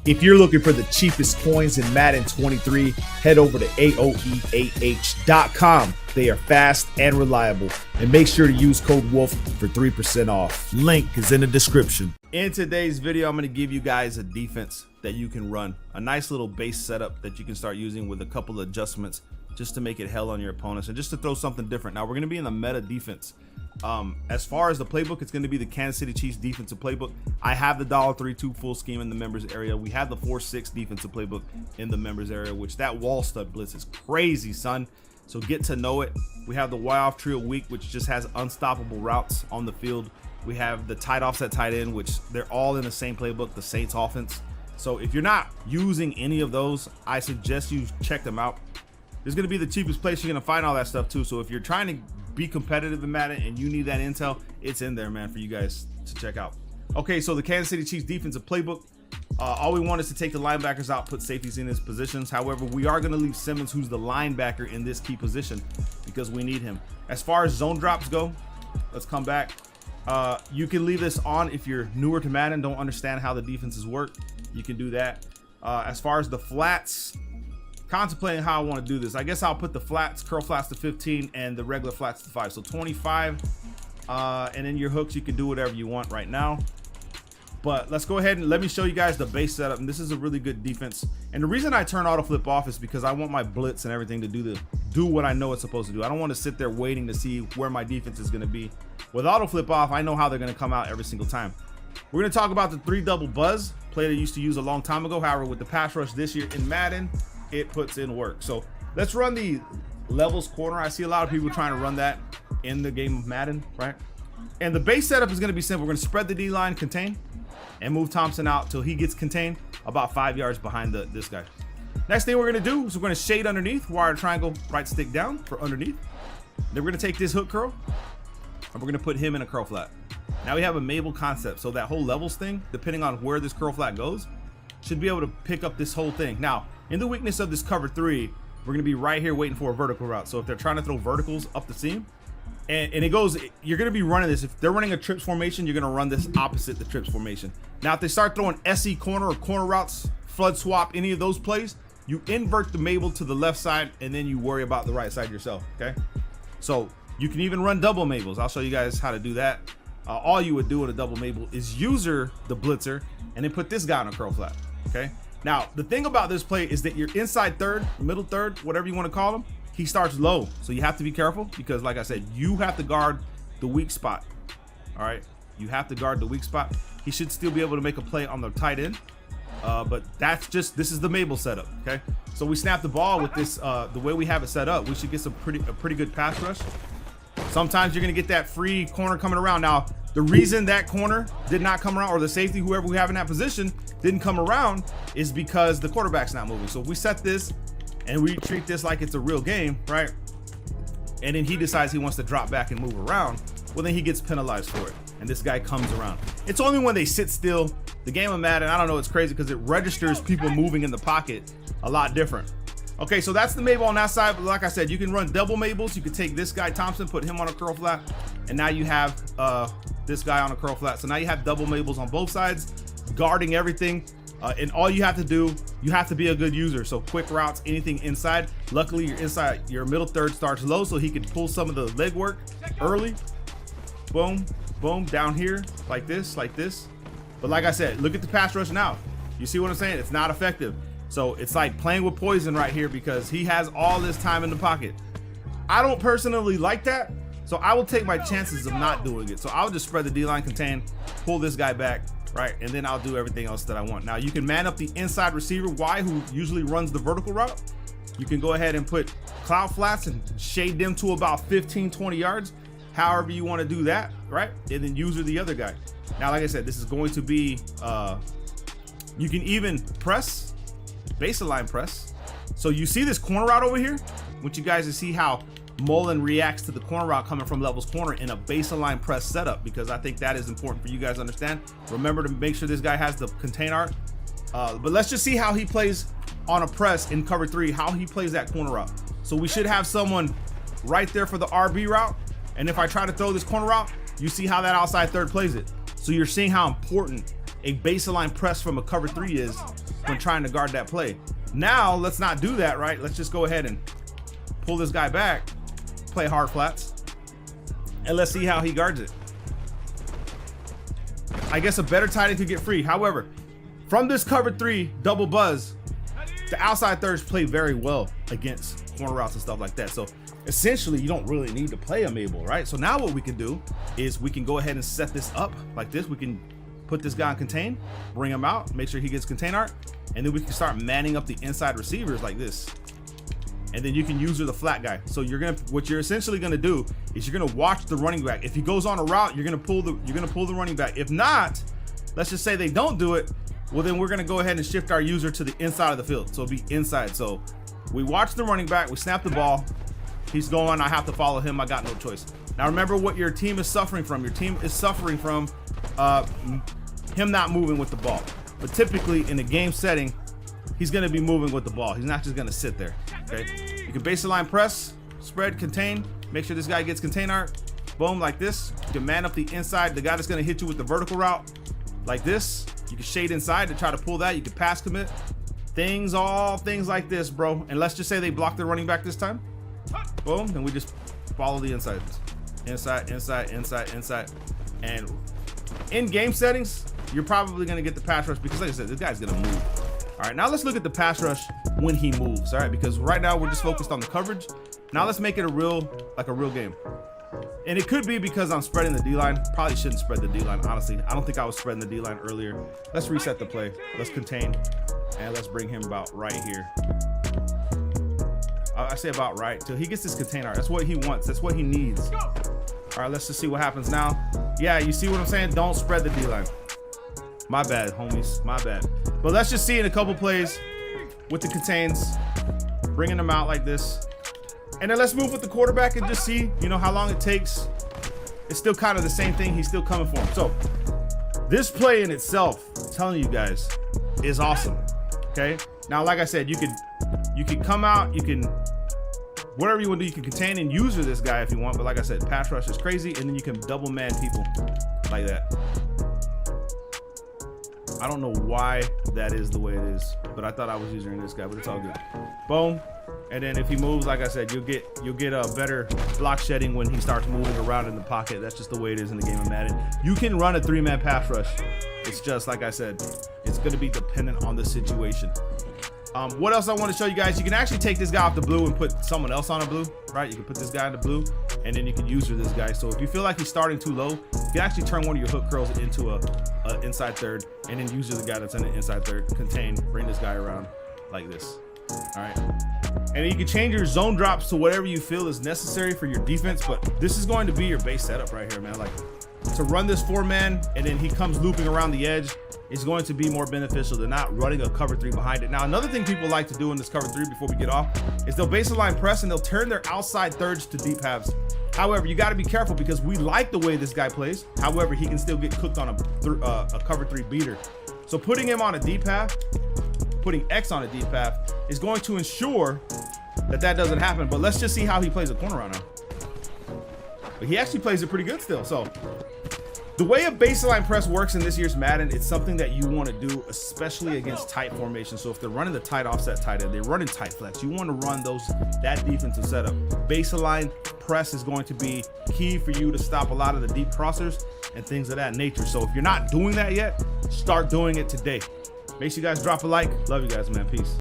If you're looking for the cheapest coins in Madden 23, head over to AOEAH.com. They are fast and reliable. And make sure to use code WOLF for 3% off. Link is in the description. In today's video, I'm going to give you guys a defense that you can run. A nice little base setup that you can start using with a couple of adjustments just to make it hell on your opponents and just to throw something different. Now, we're going to be in the meta defense. As far as the playbook, it's going to be the Kansas City Chiefs defensive playbook. I have the $3-2 full scheme in the members area. We have the 4-6 defensive playbook in the members area, which that wall stud blitz is crazy, son. So get to know it. We have the Y off trio weak, which just has unstoppable routes on the field. We have the tight offset tight end, which they're all in the same playbook, the Saints offense. So if you're not using any of those, I suggest you check them out. There's going to be the cheapest place you're going to find all that stuff too. So if you're trying to be competitive in Madden and you need that intel, it's in there, man, for you guys to check out. Okay, so the Kansas City Chiefs defensive playbook. All we want is to take the linebackers out, put safeties in his positions. However, we are going to leave Simmons, who's the linebacker, in this key position because we need him. As far as zone drops go, let's come back. You can leave this on if you're newer to Madden, don't understand how the defenses work. You can do that. As far as the flats, contemplating how I want to do this. I guess I'll put the flats, curl flats to 15 and the regular flats to 5. So 25. And then your hooks, you can do whatever you want right now. But let's go ahead and let me show you guys the base setup. And this is a really good defense. And the reason I turn auto flip off is because I want my blitz and everything to do what I know it's supposed to do. I don't want to sit there waiting to see where my defense is going to be. With auto flip off, I know how they're going to come out every single time. We're going to talk about the 3 double buzz play they used to use a long time ago. However, with the pass rush this year in Madden, it puts in work. So let's run the levels corner. I see a lot of people trying to run that in the game of Madden, right? And the base setup is going to be simple. We're going to spread the D line, contain, and move Thompson out till he gets contained about 5 yards behind this guy. Next thing we're going to do is we're going to shade underneath, wire triangle, right stick down for underneath. Then we're going to take this hook curl and we're going to put him in a curl flat. Now we have a Mabel concept. So that whole levels thing, depending on where this curl flat goes, should be able to pick up this whole thing. Now, in the weakness of this cover 3, we're going to be right here waiting for a vertical route. So if they're trying to throw verticals up the seam, and it goes, you're going to be running this. If they're running a trips formation, you're going to run this opposite the trips formation. Now, if they start throwing SE corner or corner routes, flood swap, any of those plays, you invert the Mabel to the left side, and then you worry about the right side yourself, okay? So you can even run double Mabels. I'll show you guys how to do that. All you would do with a double Mabel is user the blitzer and then put this guy on a curl flat, okay? Now, the thing about this play is that your inside third, middle third, whatever you want to call him, he starts low. So you have to be careful because, like I said, you have to guard the weak spot. All right, you have to guard the weak spot. He should still be able to make a play on the tight end. But that's just, this is the Mabel setup, okay? So we snap the ball with this, the way we have it set up, we should get a pretty good pass rush. Sometimes you're going to get that free corner coming around. Now, the reason that corner did not come around, or the safety, whoever we have in that position, didn't come around is because the quarterback's not moving. So if we set this and we treat this like it's a real game, right? And then he decides he wants to drop back and move around, well, then he gets penalized for it. And this guy comes around. It's only when they sit still. The game of Madden, I don't know, it's crazy because it registers people moving in the pocket a lot different. Okay, so that's the Mabel on that side. But like I said, you can run double Mabels. You can take this guy, Thompson, put him on a curl flat. And now you have this guy on a curl flat. So now you have double Mabels on both sides, guarding everything. And all you have to do, you have to be a good user. So quick routes, anything inside. Luckily, your inside, your middle third starts low, so he can pull some of the leg work early. Boom, boom, down here, like this, like this. But like I said, look at the pass rush now. You see what I'm saying? It's not effective. So it's like playing with poison right here because he has all this time in the pocket. I don't personally like that, so I will take my chances of not doing it. So I'll just spread the D-line, contain, pull this guy back, right? And then I'll do everything else that I want. Now you can man up the inside receiver, Y, who usually runs the vertical route. You can go ahead and put cloud flats and shade them to about 15, 20 yards, however you want to do that, right? And then user the other guy. Now, like I said, this is going to be, you can even press, baseline press. So you see this corner route over here? I want you guys to see how Mullen reacts to the corner route coming from levels corner in a baseline press setup, because I think that is important for you guys to understand. Remember to make sure this guy has the contain art. But let's just see how he plays on a press in cover 3, how he plays that corner route. So we should have someone right there for the RB route. And if I try to throw this corner route, you see how that outside third plays it. So you're seeing how important a baseline press from a cover 3 is when trying to guard that play. Now, let's not do that, right? Let's just go ahead and pull this guy back, play hard flats, and let's see how he guards it. I guess a better tight end could get free. However, from this cover 3 double buzz, the outside thirds play very well against corner routes and stuff like that. So essentially, you don't really need to play him able, right? So now what we can do is we can go ahead and set this up like this. We can put this guy on contain, bring him out, make sure he gets contain art, and then we can start manning up the inside receivers like this. And then you can use the flat guy. So what you're essentially gonna do is you're gonna watch the running back. If he goes on a route, you're gonna pull the running back. If not, let's just say they don't do it, well then we're gonna go ahead and shift our user to the inside of the field. So it'll be inside. So we watch the running back, we snap the ball, he's going, I have to follow him, I got no choice. Now remember what your team is suffering from. Your team is suffering from him not moving with the ball. But typically in a game setting, he's gonna be moving with the ball. He's not just gonna sit there, okay? You can baseline press, spread, contain, make sure this guy gets contain art, boom, like this. You can man up the inside, the guy that's gonna hit you with the vertical route, like this. You can shade inside to try to pull that. You can pass commit, all things like this, bro. And let's just say they block the running back this time. Boom, and we just follow the insides. Inside, inside, inside, inside. And in game settings, you're probably gonna get the pass rush because like I said, this guy's gonna move. All right, now let's look at the pass rush when he moves, all right? Because right now we're just focused on the coverage. Now let's make it a real game. And it could be because I'm spreading the D-line. Probably shouldn't spread the D-line, honestly. I don't think I was spreading the D-line earlier. Let's reset the play. Let's contain, and let's bring him about right here. I say about right, till he gets his contain art. That's what he wants, that's what he needs. All right, let's just see what happens now. Yeah, you see what I'm saying? Don't spread the D-line. My bad, homies, my bad. But let's just see in a couple plays with the contains, bringing them out like this. And then let's move with the quarterback and just see, you know, how long it takes. It's still kind of the same thing. He's still coming for him. So this play in itself, I'm telling you guys, is awesome, okay? Now, like I said, you can come out, you can, whatever you want to do, you can contain and user this guy if you want. But like I said, pass rush is crazy. And then you can double man people like that. I don't know why that is the way it is, but I thought I was using this guy, but it's all good. Boom. And then if he moves, like I said, you'll get a better block shedding when he starts moving around in the pocket. That's just the way it is in the game of Madden. You can run a 3-man pass rush. It's just, like I said, it's going to be dependent on the situation. What else I want to show you guys? You can actually take this guy off the blue and put someone else on a blue, right? You can put this guy in the blue, and then you can user this guy. So if you feel like he's starting too low, you can actually turn one of your hook curls into a inside third, and then user the guy that's in the inside third, contain, bring this guy around like this. All right. And you can change your zone drops to whatever you feel is necessary for your defense, but this is going to be your base setup right here, man. Like, to run this 4-man and then he comes looping around the edge is going to be more beneficial than not running a cover 3 behind it. Now, another thing people like to do in this cover 3 before we get off is they'll baseline press and they'll turn their outside thirds to deep halves. However, you got to be careful because we like the way this guy plays. However, he can still get cooked on a cover 3 beater. So putting him on a deep half, putting X on a deep half is going to ensure that that doesn't happen. But let's just see how he plays a corner right now. But he actually plays it pretty good still. So the way a baseline press works in this year's Madden, it's something that you want to do, especially against tight formation. So if they're running the tight offset tight end, they're running tight flex, you want to run that defensive setup. Baseline press is going to be key for you to stop a lot of the deep crossers and things of that nature. So if you're not doing that yet, start doing it today. Make sure you guys drop a like. Love you guys, man. Peace.